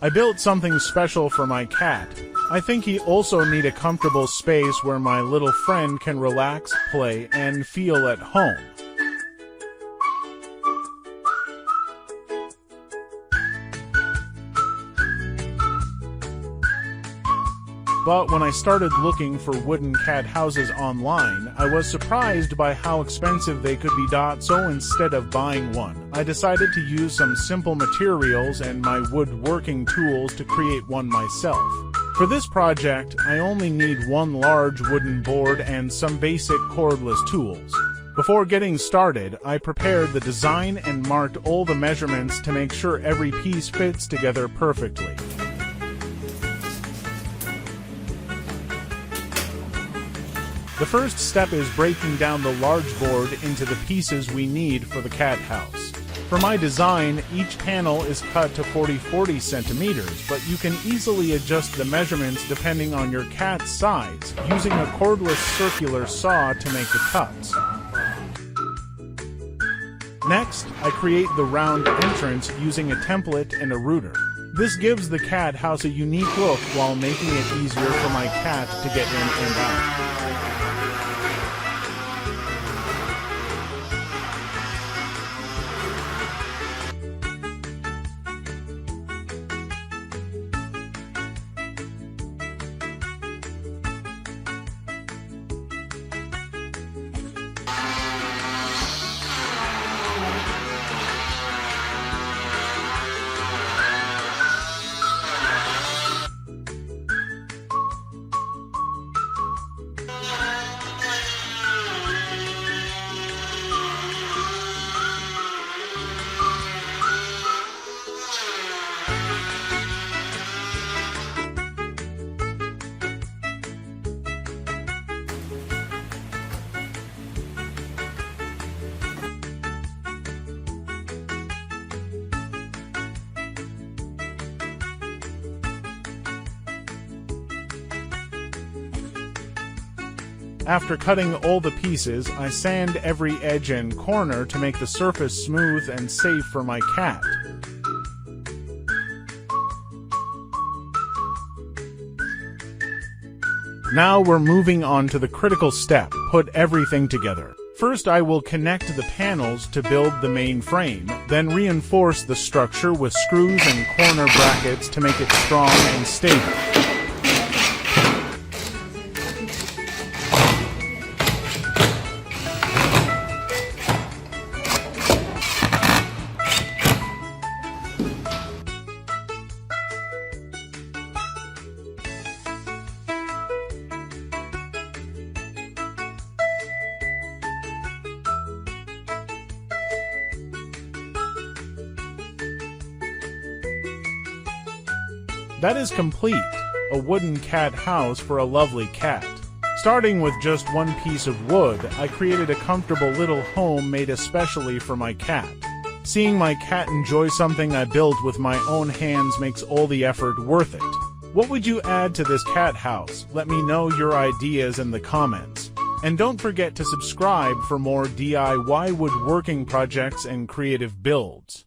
I built something special for my cat. I think he also needs a comfortable space where my little friend can relax, play, and feel at home. But when I started looking for wooden cat houses online, I was surprised by how expensive they could be. So instead of buying one, I decided to use some simple materials and my woodworking tools to create one myself. For this project, I only need one large wooden board and some basic cordless tools. Before getting started, I prepared the design and marked all the measurements to make sure every piece fits together perfectly. The first step is breaking down the large board into the pieces we need for the cat house. For my design, each panel is cut to 40 centimeters, but you can easily adjust the measurements depending on your cat's size, using a cordless circular saw to make the cuts. Next, I create the round entrance using a template and a router. This gives the cat house a unique look while making it easier for my cat to get in and out. After cutting all the pieces, I sand every edge and corner to make the surface smooth and safe for my cat. Now we're moving on to the critical step: put everything together. First, I will connect the panels to build the main frame, then reinforce the structure with screws and corner brackets to make it strong and stable. That is complete, a wooden cat house for a lovely cat. Starting with just one piece of wood, I created a comfortable little home made especially for my cat. Seeing my cat enjoy something I built with my own hands makes all the effort worth it. What would you add to this cat house? Let me know your ideas in the comments. And don't forget to subscribe for more DIY woodworking projects and creative builds.